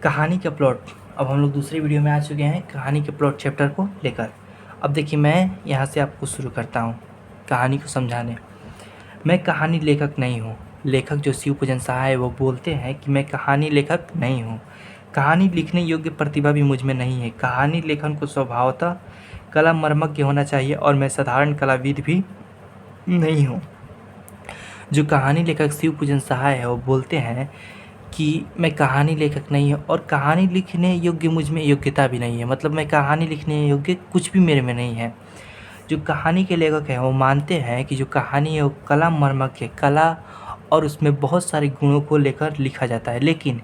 कहानी का प्लॉट। अब हम लोग दूसरी वीडियो में आ चुके हैं कहानी के प्लॉट चैप्टर को लेकर। अब देखिए, मैं यहाँ से आपको शुरू करता हूँ कहानी को समझाने। मैं कहानी लेखक नहीं हूँ। लेखक जो शिव पूजन शाह है वो बोलते हैं कि मैं कहानी लेखक नहीं हूँ। कहानी लिखने योग्य प्रतिभा भी मुझ में नहीं है। कहानी लेखन को स्वभावतः कला मर्मज्ञ होना चाहिए और मैं साधारण कलाविद भी नहीं हूँ। जो कहानी लेखक शिव पूजन शाह है वो बोलते हैं कि मैं कहानी लेखक नहीं हूँ और कहानी लिखने योग्य मुझ में योग्यता भी नहीं है। मतलब मैं कहानी लिखने योग्य कुछ भी मेरे में नहीं है। जो कहानी के लेखक हैं वो मानते हैं कि जो कहानी है वो कला मर्मज्ञ कला और उसमें बहुत सारे गुणों को लेकर लिखा जाता है, लेकिन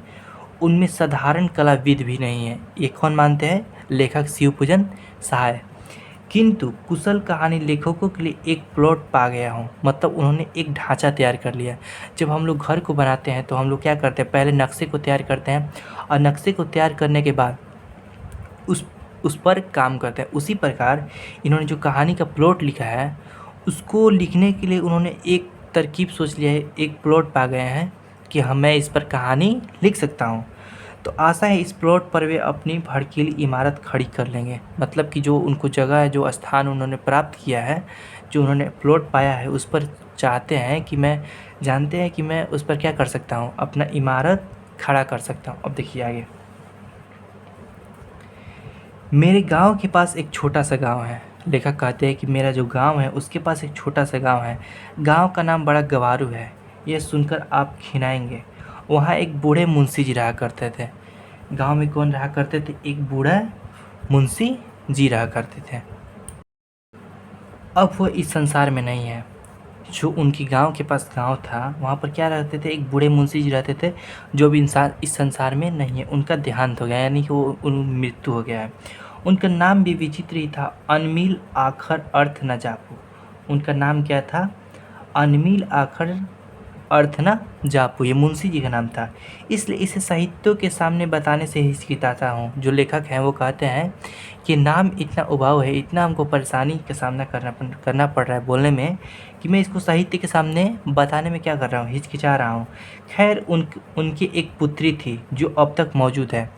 उनमें साधारण कलाविद भी नहीं है। ये कौन मानते हैं? लेखक शिव पूजन शाह। किंतु कुशल कहानी लेखकों के लिए एक प्लॉट पा गया हूँ। मतलब उन्होंने एक ढांचा तैयार कर लिया। जब हम लोग घर को बनाते हैं तो हम लोग क्या करते हैं, पहले नक्शे को तैयार करते हैं और नक्शे को तैयार करने के बाद उस पर काम करते हैं। उसी प्रकार इन्होंने जो कहानी का प्लॉट लिखा है उसको लिखने के लिए उन्होंने एक तरकीब सोच लिया है, एक प्लॉट पा गए हैं कि मैं इस पर कहानी लिख सकता हूँ। तो आशा है इस प्लॉट पर वे अपनी भड़कीली इमारत खड़ी कर लेंगे। मतलब कि जो उनको जगह है, जो स्थान उन्होंने प्राप्त किया है, जो उन्होंने प्लॉट पाया है, उस पर चाहते हैं कि जानते हैं कि मैं उस पर क्या कर सकता हूँ, अपना इमारत खड़ा कर सकता हूँ। अब देखिए आगे। मेरे गांव के पास एक छोटा सा गांव है। लेखक कहते हैं कि मेरा जो गांव है उसके पास एक छोटा सा गांव है। गांव का नाम बड़ा गवारू है। यह सुनकर आप खिनाएंगे। वहाँ एक बूढ़े मुंशी जी रहा करते थे। गांव में कौन रहा करते थे? एक बूढ़ा मुंशी जी रहा करते थे। अब वो इस संसार में नहीं है। जो उनकी गांव के पास गांव था वहाँ पर क्या रहते थे? एक बूढ़े मुंशी जी रहते थे, जो भी इंसान इस संसार में नहीं है। उनका देहांत हो गया, यानी कि वो मृत्यु हो गया है। उनका नाम भी विचित्र ही था, अनमिल आखर अर्थ न जापू। उनका नाम क्या था? अनमिल आखर अर्थ न जापू। ये मुंशी जी का नाम था। इसलिए इसे साहित्यों के सामने बताने से हिचकिचाता हूँ। जो लेखक हैं वो कहते हैं कि नाम इतना उबाऊ है, इतना हमको परेशानी का सामना करना पड़ रहा है बोलने में, कि मैं इसको साहित्य के सामने बताने में क्या कर रहा हूँ, हिचकिचा रहा हूँ। खैर उनकी एक पुत्री थी जो अब तक मौजूद है।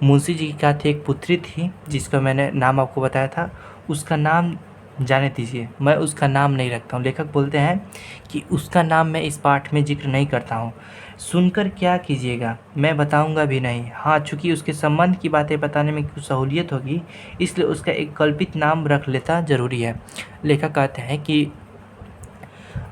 मुंशी जी की क्या थी? एक पुत्री थी जिसका मैंने नाम आपको बताया था। उसका नाम जाने दीजिए, मैं उसका नाम नहीं रखता हूँ। लेखक बोलते हैं कि उसका नाम मैं इस पाठ में जिक्र नहीं करता हूँ। सुनकर क्या कीजिएगा, मैं बताऊंगा भी नहीं। हाँ, चूँकि उसके संबंध की बातें बताने में कुछ सहूलियत होगी, इसलिए उसका एक कल्पित नाम रख लेता ज़रूरी है। लेखक कहते हैं कि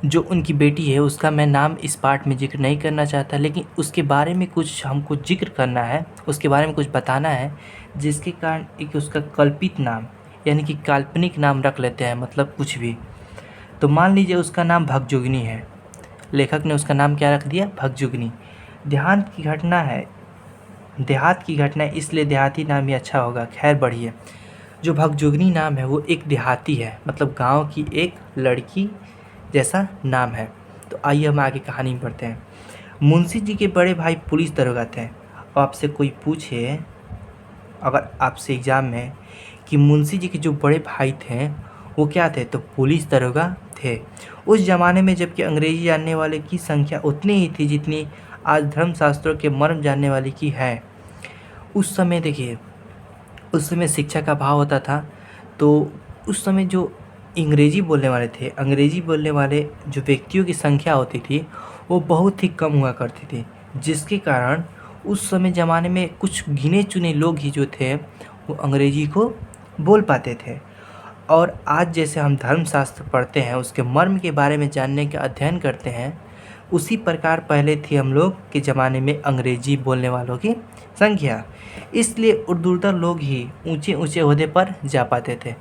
जो उनकी बेटी है उसका मैं नाम इस पाठ में जिक्र नहीं करना चाहता, लेकिन उसके बारे में कुछ हमको जिक्र करना है, उसके बारे में कुछ बताना है, जिसके कारण एक उसका कल्पित नाम यानी कि काल्पनिक नाम रख लेते हैं। मतलब कुछ भी। तो मान लीजिए उसका नाम भगजुगनी है। लेखक ने उसका नाम क्या रख दिया? भगजुगनी। देहांत की घटना है, देहात की घटना है, इसलिए देहाती नाम ही अच्छा होगा। खैर बढ़िए। जो भगजुगनी नाम है वो एक देहाती है, मतलब गांव की एक लड़की जैसा नाम है। तो आइए हम आगे कहानी में पढ़ते हैं। मुंशी जी के बड़े भाई पुलिस दरोगा थे। और आपसे कोई पूछे, अगर आपसे एग्ज़ाम में, कि मुंशी जी के जो बड़े भाई थे वो क्या थे, तो पुलिस दरोगा थे। उस ज़माने में जबकि अंग्रेजी जानने वाले की संख्या उतनी ही थी जितनी आज धर्मशास्त्रों के मर्म जानने वाले की है। उस समय देखिए, उस समय शिक्षा का अभाव होता था। तो उस समय जो अंग्रेज़ी बोलने वाले थे, अंग्रेज़ी बोलने वाले जो व्यक्तियों की संख्या होती थी वो बहुत ही कम हुआ करती थी, जिसके कारण उस समय ज़माने में कुछ गिने चुने लोग ही जो थे वो अंग्रेज़ी को बोल पाते थे। और आज जैसे हम धर्मशास्त्र पढ़ते हैं, उसके मर्म के बारे में जानने का अध्ययन करते हैं, उसी प्रकार पहले थी हम लोग के ज़माने में अंग्रेज़ी बोलने वालों की संख्या। इसलिए उर्दूदार लोग ही ऊंचे ऊंचे ओहदे पर जा पाते थे।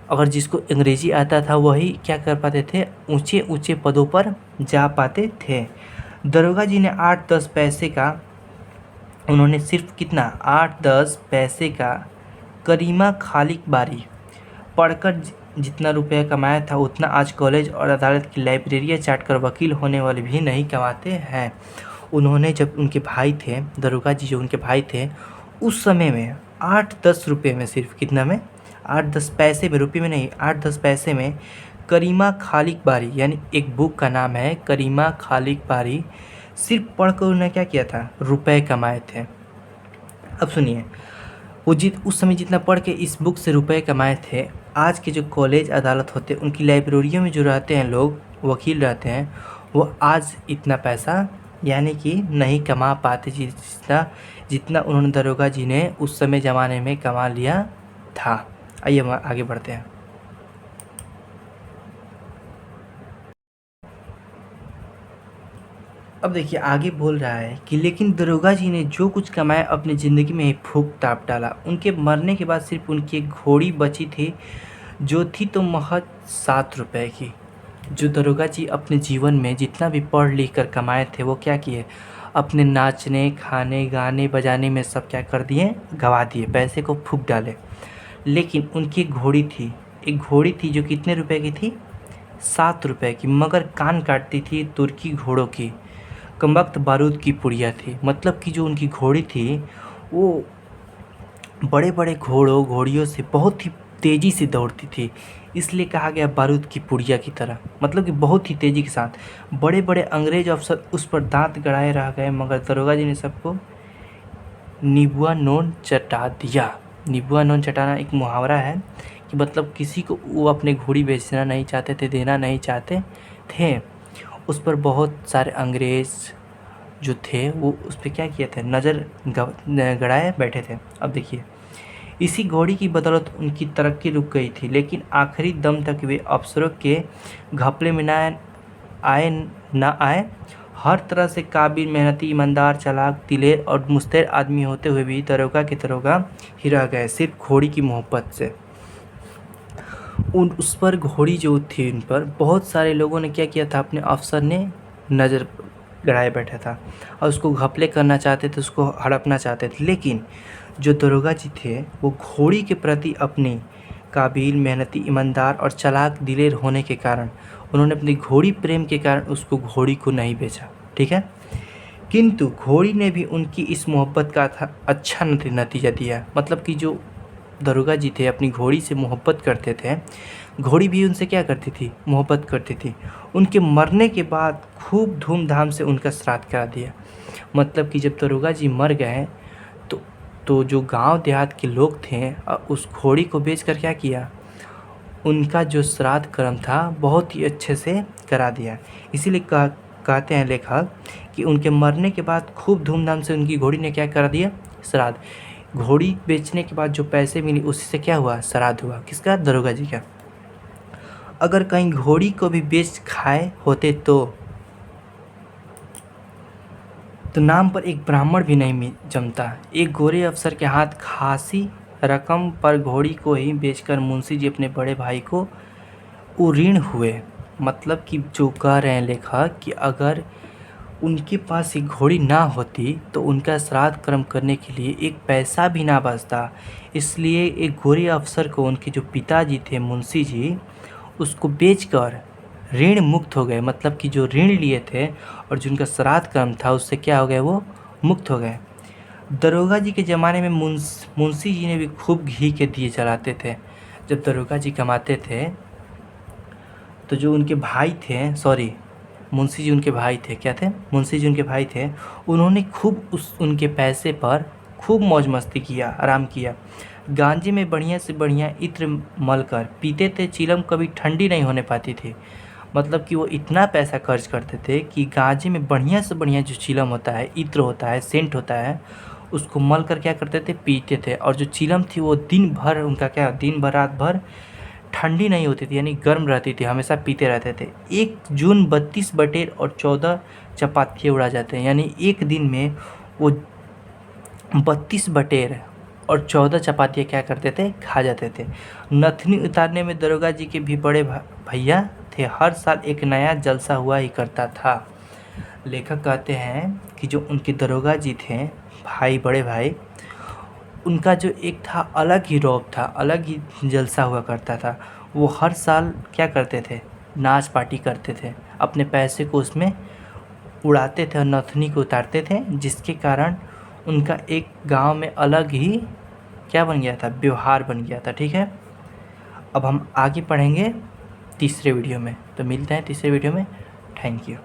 अगर जिसको अंग्रेज़ी आता था वही क्या कर पाते थे? ऊंचे ऊंचे पदों पर जा पाते थे। दरोगा जी ने 8-10 पैसे का, उन्होंने सिर्फ कितना? 8-10 पैसे का करीमा खालिक बारी पढ़कर जितना रुपया कमाया था उतना आज कॉलेज और अदालत की लाइब्रेरियाँ चाटकर वकील होने वाले भी नहीं कमाते हैं। उन्होंने जब उनके भाई थे, दरोगा जी जो उनके भाई थे, उस समय में 8-10 रुपये में, सिर्फ कितना में? 8-10 पैसे में, रुपये में नहीं, 8-10 पैसे में करीमा खालिक बारी, यानी एक बुक का नाम है करीमा खालिक बारी, सिर्फ पढ़कर उन्होंने क्या किया था? रुपए कमाए थे। अब सुनिए, वो उस समय जितना पढ़ के इस बुक से रुपए कमाए थे, आज के जो कॉलेज अदालत होते हैं उनकी लाइब्रेरियों में जो रहते हैं लोग, वकील रहते हैं, वो आज इतना पैसा यानी कि नहीं कमा पाते जितना जितना उन्होंने दरोगा जी ने उस समय ज़माने में कमा लिया था। आइए हम आगे बढ़ते हैं। अब देखिए आगे बोल रहा है कि लेकिन दरोगा जी ने जो कुछ कमाया अपनी ज़िंदगी में ही फूँक ताप डाला। उनके मरने के बाद सिर्फ उनकी एक घोड़ी बची थी, जो थी तो महज 7 रुपए की। जो दरोगा जी अपने जीवन में जितना भी पढ़ लिख कर कमाए थे वो क्या किए, अपने नाचने खाने गाने बजाने में सब क्या कर दिए, गवा दिए, पैसे को फूँक डाले। लेकिन उनकी एक घोड़ी थी, एक घोड़ी थी जो कितने रुपए की थी, 7 रुपए की, मगर कान काटती थी तुर्की घोड़ों की, कमबख्त बारूद की पुड़िया थी। मतलब कि जो उनकी घोड़ी थी वो बड़े बड़े घोड़ियों से बहुत ही तेज़ी से दौड़ती थी, इसलिए कहा गया बारूद की पुड़िया की तरह। मतलब कि बहुत ही तेज़ी के साथ बड़े बड़े अंग्रेज अफसर उस पर दांत गड़ाए रह गए, मगर दरोगा जी ने सबको निबुआ नोन चटा दिया। निबुआ नोन चटाना एक मुहावरा है कि मतलब किसी को वो अपने घोड़ी बेचना नहीं चाहते थे, देना नहीं चाहते थे, उस पर बहुत सारे अंग्रेज़ जो थे वो उस पर क्या किए थे, नज़र गड़ाए बैठे थे। अब देखिए, इसी घोड़ी की बदौलत उनकी तरक्की रुक गई थी, लेकिन आखिरी दम तक वे अफसरों के घपले में ना आए। हर तरह से काबिल, मेहनती, ईमानदार, चालाक, दिलेर और मुस्तैद आदमी होते हुए भी दरोगा के दरोगा ही रह गए, सिर्फ घोड़ी की मोहब्बत से। उस पर घोड़ी जो थी, उन पर बहुत सारे लोगों ने क्या किया था, अपने अफसर ने नज़र गड़ाए बैठा था और उसको घपले करना चाहते थे, उसको हड़पना चाहते थे। लेकिन जो दरोगा जी थे वो घोड़ी के प्रति अपनी काबिल, मेहनती, ईमानदार और चालाक दिलेर होने के कारण उन्होंने अपनी घोड़ी प्रेम के कारण उसको घोड़ी को नहीं बेचा, ठीक है। किंतु घोड़ी ने भी उनकी इस मोहब्बत का अच्छा नतीजा दिया। मतलब कि जो दरोगा जी थे अपनी घोड़ी से मोहब्बत करते थे, घोड़ी भी उनसे क्या करती थी, मोहब्बत करती थी। उनके मरने के बाद खूब धूमधाम से उनका श्राद्ध करा दिया। मतलब कि जब दरोगा जी मर गए तो जो गांव देहात के लोग थे उस घोड़ी को बेचकर क्या किया, उनका जो श्राद्ध कर्म था बहुत ही अच्छे से करा दिया। इसीलिए कहते हैं लेखक कि उनके मरने के बाद खूब धूमधाम से उनकी घोड़ी ने क्या करा दिया, श्राद्ध। घोड़ी बेचने के बाद जो पैसे मिली उसी से क्या हुआ, श्राद्ध हुआ। किसका, दरोगा जी का। अगर कहीं घोड़ी को भी बेच खाए होते तो नाम पर एक ब्राह्मण भी नहीं जमता। एक गोरे अफसर के हाथ खासी रकम पर घोड़ी को ही बेचकर मुंशी जी अपने बड़े भाई को ऋण हुए। मतलब कि जो कह रहे हैं लेखक कि अगर उनके पास एक घोड़ी ना होती तो उनका श्राद्ध कर्म करने के लिए एक पैसा भी ना बचता। इसलिए एक गोरे अफसर को उनके जो पिताजी थे मुंशी जी, उसको बेचकर ऋण मुक्त हो गए। मतलब कि जो ऋण लिए थे और जिनका श्राद्ध कर्म था उससे क्या हो गए, वो मुक्त हो गए। दरोगा जी के ज़माने में मुंशी जी ने भी खूब घी के दिए जलाते थे। जब दरोगा जी कमाते थे तो जो उनके भाई थे, सॉरी मुंशी जी उनके भाई थे, क्या थे, मुंशी जी उनके भाई थे, उन्होंने खूब उनके पैसे पर खूब मौज मस्ती किया, आराम किया। गांजे में बढ़िया से बढ़िया इत्र मल कर पीते थे, चिलम कभी ठंडी नहीं होने पाती थी। मतलब कि वो इतना पैसा खर्च करते थे कि गांजे में बढ़िया से बढ़िया जो चिलम होता है, इत्र होता है, सेंट होता है, उसको मल कर क्या करते थे, पीते थे। और जो चिलम थी वो दिन भर उनका क्या, दिन भर रात भर ठंडी नहीं होती थी, यानी गर्म रहती थी, हमेशा पीते रहते थे। 1 जून 32 बटेर और 14 चपातियाँ उड़ा जाते हैं, यानी एक दिन में वो 32 बटेर और 14 चपातियाँ क्या करते थे, खा जाते थे। नथनी उतारने में दरोगा जी के भी बड़े भैया थे। हर साल एक नया जलसा हुआ ही करता था। लेखक कहते हैं कि जो उनके दरोगा जी थे, भाई, बड़े भाई, उनका जो एक था अलग ही रौब था, अलग ही जलसा हुआ करता था। वो हर साल क्या करते थे, नाच पार्टी करते थे, अपने पैसे को उसमें उड़ाते थे और नथनी को उतारते थे, जिसके कारण उनका एक गांव में अलग ही क्या बन गया था, व्यवहार बन गया था, ठीक है। अब हम आगे पढ़ेंगे तीसरे वीडियो में, तो मिलते हैं तीसरे वीडियो में। Thank you.